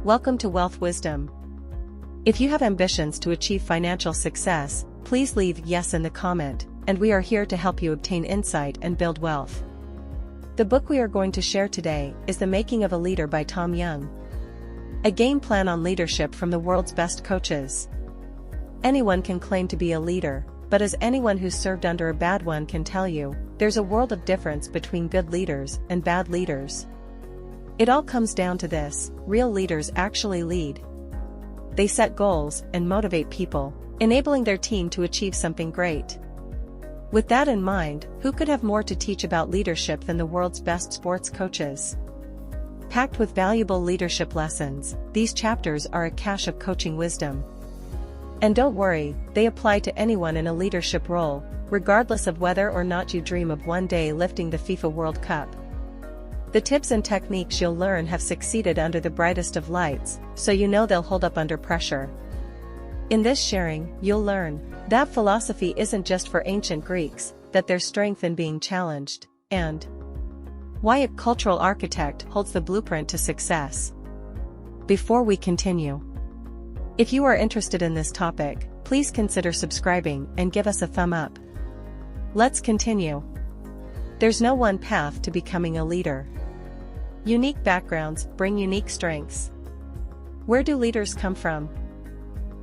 Welcome to Wealth Wisdom. If you have ambitions to achieve financial success, please leave yes in the comment, and we are here to help you obtain insight and build wealth. The book we are going to share today is The Making of a Leader by Tom Young. A game plan on leadership from the world's best coaches. Anyone can claim to be a leader, but as anyone who's served under a bad one can tell you, there's a world of difference between good leaders and bad leaders. It all comes down to this: real leaders actually lead. They set goals and motivate people, enabling their team to achieve something great. With that in mind, who could have more to teach about leadership than the world's best sports coaches? Packed with valuable leadership lessons, these chapters are a cache of coaching wisdom. And don't worry, they apply to anyone in a leadership role, regardless of whether or not you dream of one day lifting the FIFA World Cup. The tips and techniques you'll learn have succeeded under the brightest of lights, so you know they'll hold up under pressure. In this sharing, you'll learn that philosophy isn't just for ancient Greeks, that there's strength in being challenged, and why a cultural architect holds the blueprint to success. Before we continue, if you are interested in this topic, please consider subscribing and give us a thumb up. Let's continue. There's no one path to becoming a leader. Unique backgrounds bring unique strengths. Where do leaders come from?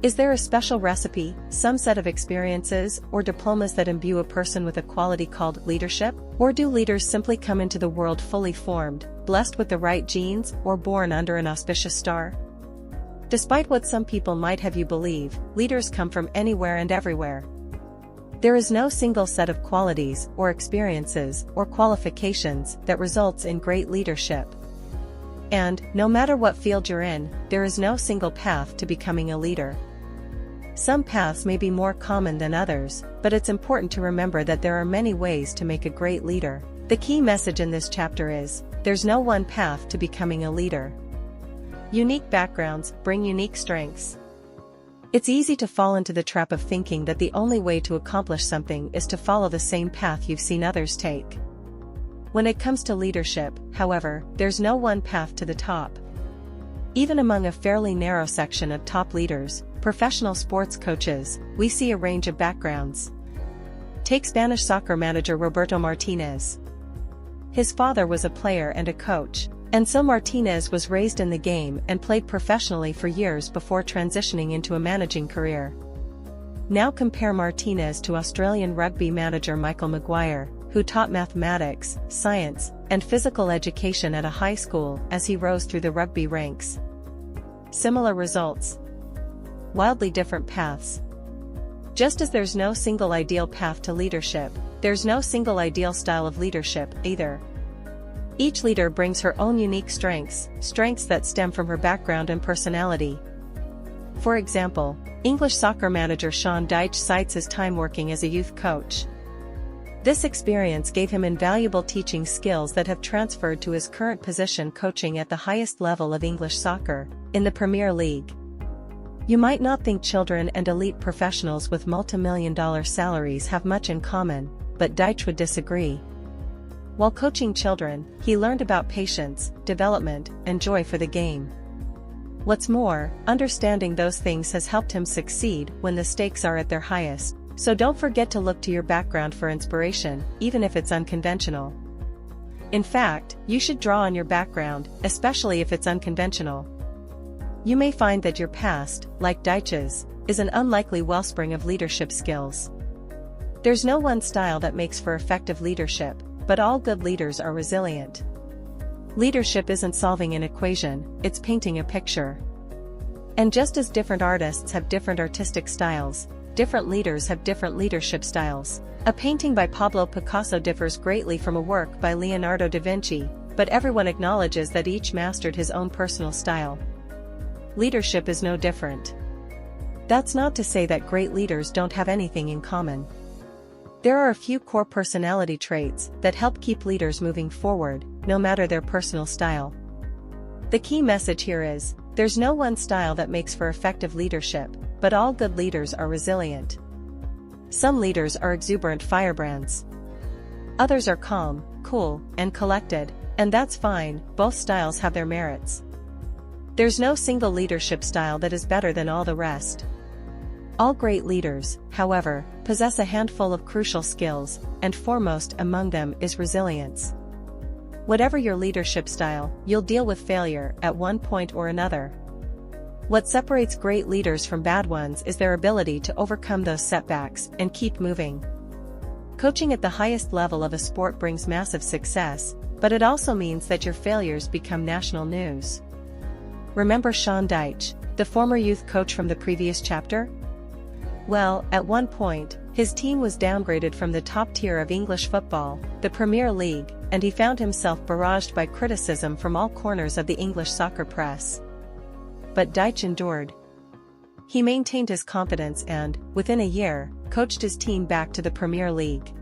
Is there a special recipe, some set of experiences or diplomas that imbue a person with a quality called leadership? Or do leaders simply come into the world fully formed, blessed with the right genes, or born under an auspicious star? Despite what some people might have you believe, leaders come from anywhere and everywhere. There is no single set of qualities or experiences or qualifications that results in great leadership. And, no matter what field you're in, there is no single path to becoming a leader. Some paths may be more common than others, but it's important to remember that there are many ways to make a great leader. The key message in this chapter is, there's no one path to becoming a leader. Unique backgrounds bring unique strengths. It's easy to fall into the trap of thinking that the only way to accomplish something is to follow the same path you've seen others take. When it comes to leadership, however, there's no one path to the top. Even among a fairly narrow section of top leaders, professional sports coaches, we see a range of backgrounds. Take Spanish soccer manager Roberto Martinez. His father was a player and a coach, and so Martinez was raised in the game and played professionally for years before transitioning into a managing career. Now compare Martinez to Australian rugby manager Michael Maguire, who taught mathematics, science, and physical education at a high school as he rose through the rugby ranks. Similar results. Wildly different paths. Just as there's no single ideal path to leadership, there's no single ideal style of leadership either. Each leader brings her own unique strengths that stem from her background and personality. For example, English soccer manager Sean Dyche cites his time working as a youth coach. This experience gave him invaluable teaching skills that have transferred to his current position coaching at the highest level of English soccer, in the Premier League. You might not think children and elite professionals with multi-million-dollar salaries have much in common, but Dyche would disagree. While coaching children, he learned about patience, development, and joy for the game. What's more, understanding those things has helped him succeed when the stakes are at their highest, so don't forget to look to your background for inspiration, even if it's unconventional. In fact, you should draw on your background, especially if it's unconventional. You may find that your past, like Dyche's, is an unlikely wellspring of leadership skills. There's no one style that makes for effective leadership, but all good leaders are resilient. Leadership isn't solving an equation, it's painting a picture. And just as different artists have different artistic styles, different leaders have different leadership styles. A painting by Pablo Picasso differs greatly from a work by Leonardo da Vinci, but everyone acknowledges that each mastered his own personal style. Leadership is no different. That's not to say that great leaders don't have anything in common. There are a few core personality traits that help keep leaders moving forward, no matter their personal style. The key message here is, there's no one style that makes for effective leadership, but all good leaders are resilient. Some leaders are exuberant firebrands. Others are calm, cool, and collected, and that's fine, both styles have their merits. There's no single leadership style that is better than all the rest. All great leaders, however, possess a handful of crucial skills, and foremost among them is resilience. Whatever your leadership style, you'll deal with failure at one point or another. What separates great leaders from bad ones is their ability to overcome those setbacks and keep moving. Coaching at the highest level of a sport brings massive success, but it also means that your failures become national news. Remember Sean Dyche, the former youth coach from the previous chapter? Well, at one point, his team was downgraded from the top tier of English football, the Premier League, and he found himself barraged by criticism from all corners of the English soccer press. But Dyche endured. He maintained his confidence and, within a year, coached his team back to the Premier League.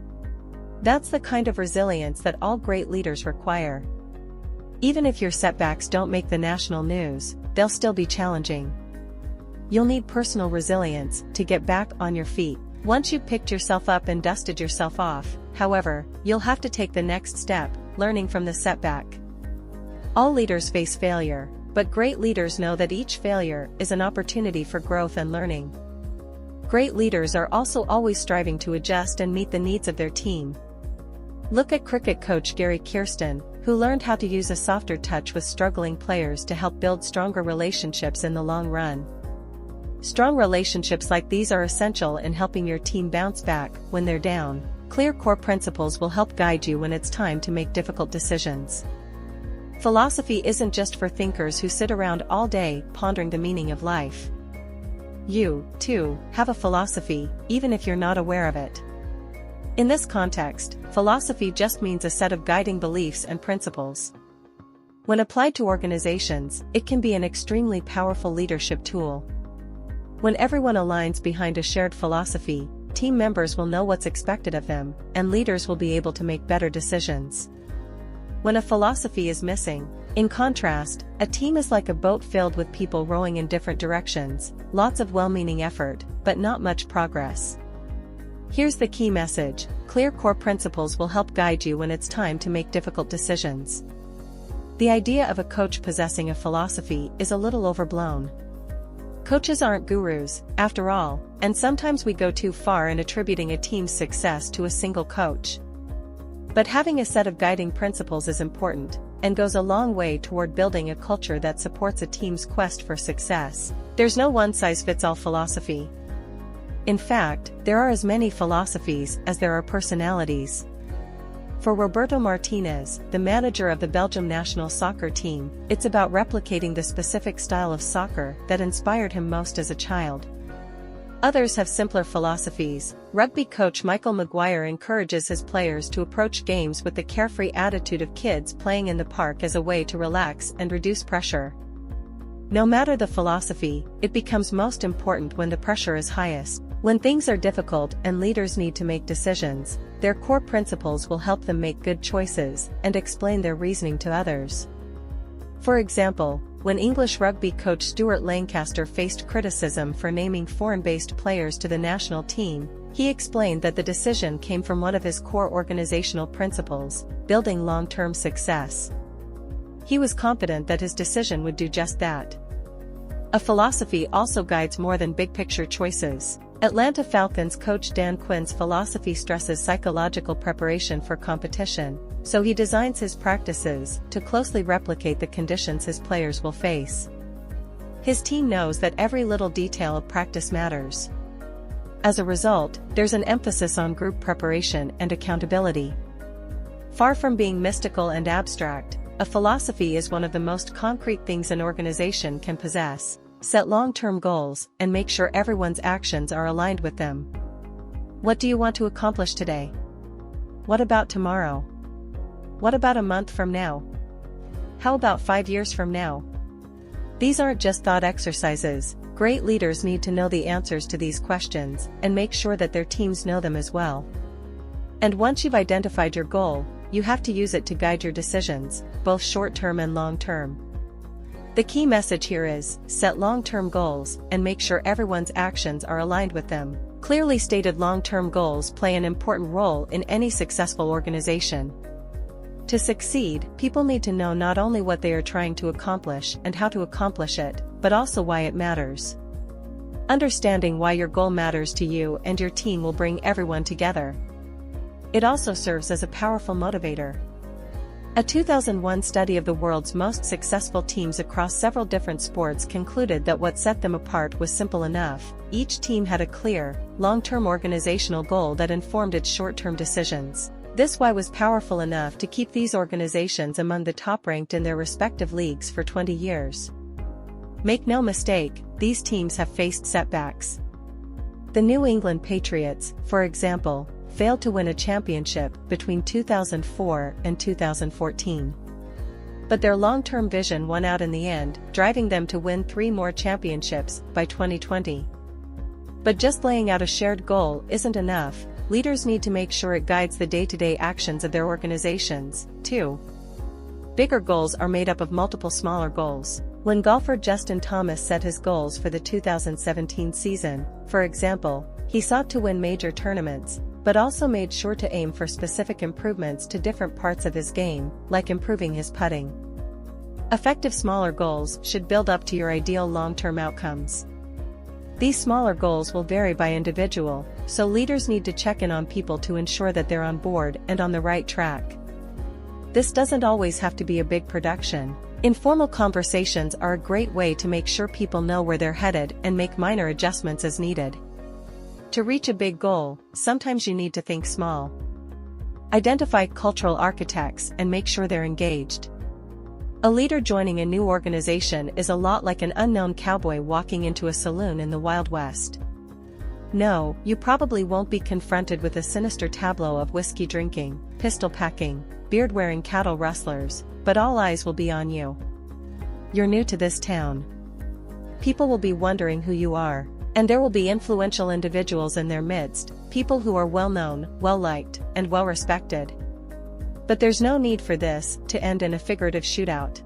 That's the kind of resilience that all great leaders require. Even if your setbacks don't make the national news, they'll still be challenging. You'll need personal resilience to get back on your feet. Once you've picked yourself up and dusted yourself off, however, you'll have to take the next step, learning from the setback. All leaders face failure, but great leaders know that each failure is an opportunity for growth and learning. Great leaders are also always striving to adjust and meet the needs of their team. Look at cricket coach Gary Kirsten, who learned how to use a softer touch with struggling players to help build stronger relationships in the long run. Strong relationships like these are essential in helping your team bounce back when they're down. Clear core principles will help guide you when it's time to make difficult decisions. Philosophy isn't just for thinkers who sit around all day pondering the meaning of life. You, too, have a philosophy, even if you're not aware of it. In this context, philosophy just means a set of guiding beliefs and principles. When applied to organizations, it can be an extremely powerful leadership tool. When everyone aligns behind a shared philosophy, team members will know what's expected of them, and leaders will be able to make better decisions. When a philosophy is missing, in contrast, a team is like a boat filled with people rowing in different directions, lots of well-meaning effort, but not much progress. Here's the key message: clear core principles will help guide you when it's time to make difficult decisions. The idea of a coach possessing a philosophy is a little overblown. Coaches aren't gurus, after all, and sometimes we go too far in attributing a team's success to a single coach. But having a set of guiding principles is important, and goes a long way toward building a culture that supports a team's quest for success. There's no one-size-fits-all philosophy. In fact, there are as many philosophies as there are personalities. For Roberto Martinez, the manager of the Belgium national soccer team, it's about replicating the specific style of soccer that inspired him most as a child. Others have simpler philosophies. Rugby coach Michael Maguire encourages his players to approach games with the carefree attitude of kids playing in the park as a way to relax and reduce pressure. No matter the philosophy, it becomes most important when the pressure is highest. When things are difficult and leaders need to make decisions, their core principles will help them make good choices and explain their reasoning to others. For example, when English rugby coach Stuart Lancaster faced criticism for naming foreign-based players to the national team, he explained that the decision came from one of his core organizational principles: building long-term success. He was confident that his decision would do just that. A philosophy also guides more than big-picture choices. Atlanta Falcons coach Dan Quinn's philosophy stresses psychological preparation for competition, so he designs his practices to closely replicate the conditions his players will face. His team knows that every little detail of practice matters. As a result, there's an emphasis on group preparation and accountability. Far from being mystical and abstract, a philosophy is one of the most concrete things an organization can possess. Set long-term goals and make sure everyone's actions are aligned with them. What do you want to accomplish today? What about tomorrow? What about a month from now? How about 5 years from now? These aren't just thought exercises. Great leaders need to know the answers to these questions and make sure that their teams know them as well. And once you've identified your goal, you have to use it to guide your decisions, both short-term and long-term. The key message here is, set long-term goals and make sure everyone's actions are aligned with them. Clearly stated long-term goals play an important role in any successful organization. To succeed, people need to know not only what they are trying to accomplish and how to accomplish it, but also why it matters. Understanding why your goal matters to you and your team will bring everyone together. It also serves as a powerful motivator. A 2001 study of the world's most successful teams across several different sports concluded that what set them apart was simple enough: each team had a clear, long-term organizational goal that informed its short-term decisions. This why was powerful enough to keep these organizations among the top-ranked in their respective leagues for 20 years. Make no mistake, these teams have faced setbacks. The New England Patriots, for example, failed to win a championship between 2004 and 2014. But their long-term vision won out in the end, driving them to win 3 more championships by 2020. But just laying out a shared goal isn't enough. Leaders need to make sure it guides the day-to-day actions of their organizations, too. Bigger goals are made up of multiple smaller goals. When golfer Justin Thomas set his goals for the 2017 season, for example, he sought to win major tournaments, but also made sure to aim for specific improvements to different parts of his game, like improving his putting. Effective smaller goals should build up to your ideal long-term outcomes. These smaller goals will vary by individual, so leaders need to check in on people to ensure that they're on board and on the right track. This doesn't always have to be a big production. Informal conversations are a great way to make sure people know where they're headed and make minor adjustments as needed. To reach a big goal, sometimes you need to think small. Identify cultural architects and make sure they're engaged. A leader joining a new organization is a lot like an unknown cowboy walking into a saloon in the Wild West. No, you probably won't be confronted with a sinister tableau of whiskey drinking, pistol packing, beard-wearing cattle rustlers, but all eyes will be on you. You're new to this town. People will be wondering who you are, and there will be influential individuals in their midst, people who are well-known, well-liked, and well-respected. But there's no need for this to end in a figurative shootout.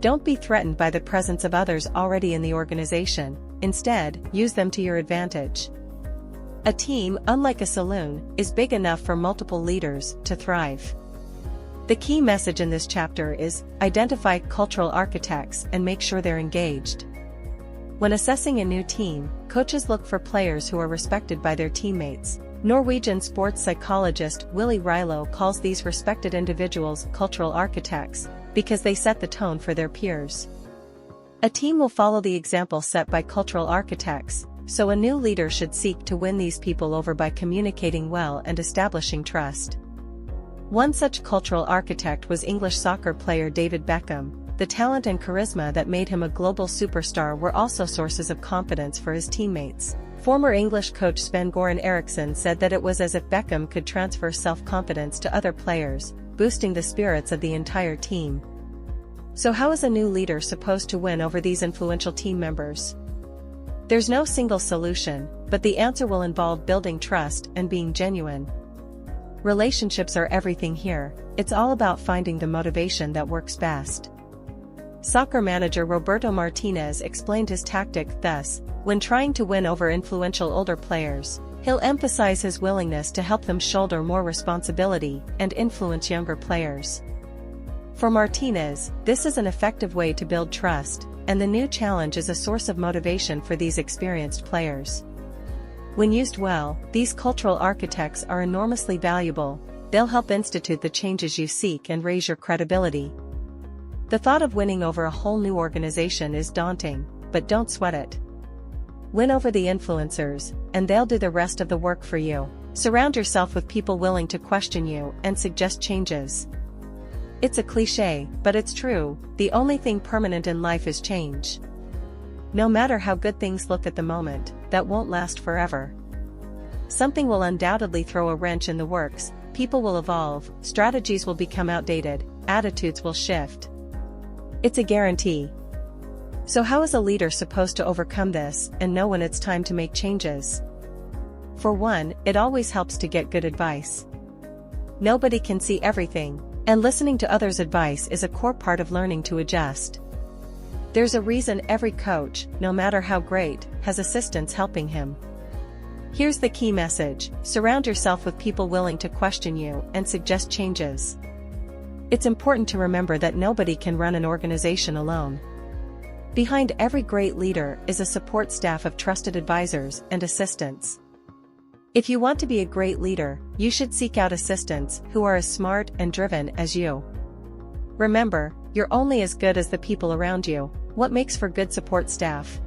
Don't be threatened by the presence of others already in the organization. Instead, use them to your advantage. A team, unlike a saloon, is big enough for multiple leaders to thrive. The key message in this chapter is: identify cultural architects and make sure they're engaged. When assessing a new team, coaches look for players who are respected by their teammates. Norwegian sports psychologist Willy Rilo calls these respected individuals cultural architects, because they set the tone for their peers. A team will follow the example set by cultural architects, so a new leader should seek to win these people over by communicating well and establishing trust. One such cultural architect was English soccer player David Beckham. The talent and charisma that made him a global superstar were also sources of confidence for his teammates. Former English coach Sven-Goran Eriksson said that it was as if Beckham could transfer self-confidence to other players, boosting the spirits of the entire team. So how is a new leader supposed to win over these influential team members? There's no single solution, but the answer will involve building trust and being genuine. Relationships are everything here. It's all about finding the motivation that works best. Soccer manager Roberto Martinez explained his tactic thus: when trying to win over influential older players, he'll emphasize his willingness to help them shoulder more responsibility and influence younger players. For Martinez, this is an effective way to build trust, and the new challenge is a source of motivation for these experienced players. When used well, these cultural architects are enormously valuable. They'll help institute the changes you seek and raise your credibility. The thought of winning over a whole new organization is daunting, but don't sweat it. Win over the influencers, and they'll do the rest of the work for you. Surround yourself with people willing to question you and suggest changes. It's a cliché, but it's true. The only thing permanent in life is change. No matter how good things look at the moment, that won't last forever. Something will undoubtedly throw a wrench in the works. People will evolve, strategies will become outdated, attitudes will shift. It's a guarantee. So how is a leader supposed to overcome this and know when it's time to make changes? For one, it always helps to get good advice. Nobody can see everything, and listening to others' advice is a core part of learning to adjust. There's a reason every coach, no matter how great, has assistants helping him. Here's the key message: surround yourself with people willing to question you and suggest changes. It's important to remember that nobody can run an organization alone. Behind every great leader is a support staff of trusted advisors and assistants. If you want to be a great leader, you should seek out assistants who are as smart and driven as you. Remember, you're only as good as the people around you. What makes for good support staff?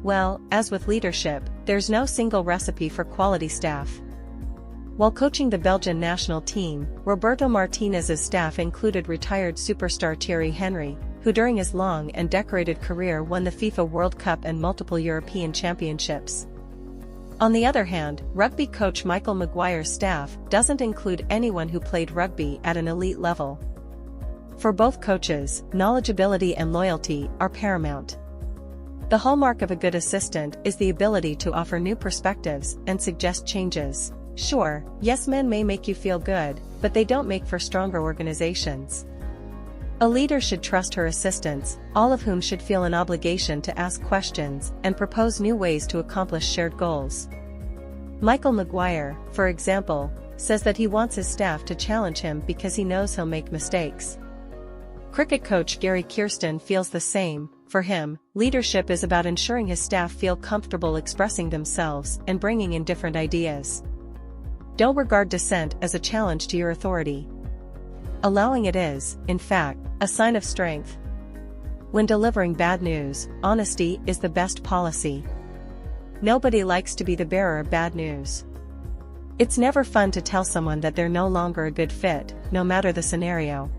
Well, as with leadership, there's no single recipe for quality staff. While coaching the Belgian national team, Roberto Martinez's staff included retired superstar Thierry Henry, who during his long and decorated career won the FIFA World Cup and multiple European championships. On the other hand, rugby coach Michael Maguire's staff doesn't include anyone who played rugby at an elite level. For both coaches, knowledgeability and loyalty are paramount. The hallmark of a good assistant is the ability to offer new perspectives and suggest changes. Sure, yes men may make you feel good, but they don't make for stronger organizations. A leader should trust her assistants, all of whom should feel an obligation to ask questions and propose new ways to accomplish shared goals. Michael Maguire, for example, says that he wants his staff to challenge him because he knows he'll make mistakes. Cricket coach Gary Kirsten feels the same. For him, leadership is about ensuring his staff feel comfortable expressing themselves and bringing in different ideas. Don't regard dissent as a challenge to your authority. Allowing it is, in fact, a sign of strength. When delivering bad news, honesty is the best policy. Nobody likes to be the bearer of bad news. It's never fun to tell someone that they're no longer a good fit, no matter the scenario.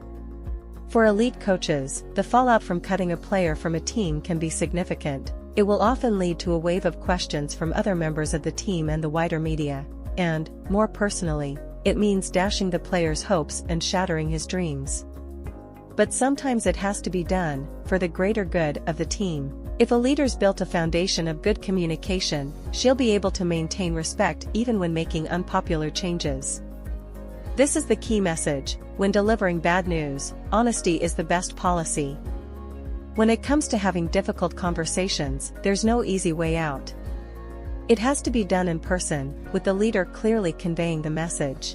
For elite coaches, the fallout from cutting a player from a team can be significant. It will often lead to a wave of questions from other members of the team and the wider media. And, more personally, it means dashing the player's hopes and shattering his dreams. But sometimes it has to be done, for the greater good of the team. If a leader's built a foundation of good communication, she'll be able to maintain respect even when making unpopular changes. This is the key message: when delivering bad news, honesty is the best policy. When it comes to having difficult conversations, there's no easy way out. It has to be done in person, with the leader clearly conveying the message.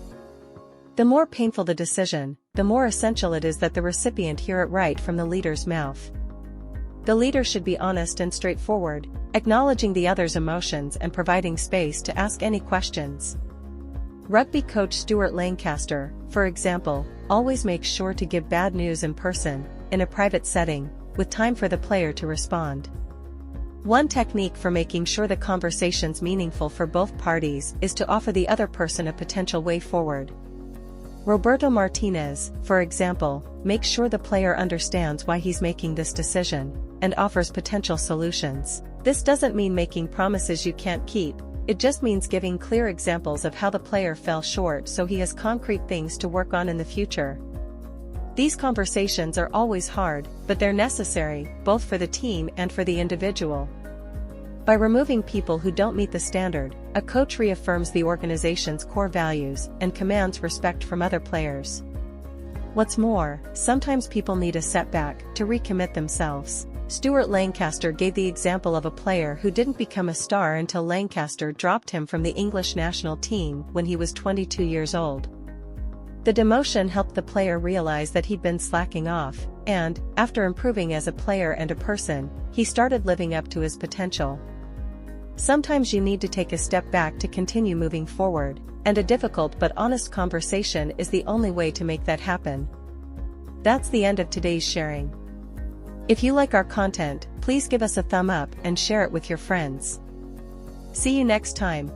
The more painful the decision, the more essential it is that the recipient hear it right from the leader's mouth. The leader should be honest and straightforward, acknowledging the other's emotions and providing space to ask any questions. Rugby coach Stuart Lancaster, for example, always makes sure to give bad news in person, in a private setting, with time for the player to respond. One technique for making sure the conversation's meaningful for both parties is to offer the other person a potential way forward. Roberto Martinez, for example, makes sure the player understands why he's making this decision, and offers potential solutions. This doesn't mean making promises you can't keep. It just means giving clear examples of how the player fell short so he has concrete things to work on in the future. These conversations are always hard, but they're necessary, both for the team and for the individual. By removing people who don't meet the standard, a coach reaffirms the organization's core values and commands respect from other players. What's more, sometimes people need a setback to recommit themselves. Stuart Lancaster gave the example of a player who didn't become a star until Lancaster dropped him from the English national team when he was 22 years old. The demotion helped the player realize that he'd been slacking off, and, after improving as a player and a person, he started living up to his potential. Sometimes you need to take a step back to continue moving forward, and a difficult but honest conversation is the only way to make that happen. That's the end of today's sharing. If you like our content, please give us a thumb up and share it with your friends. See you next time.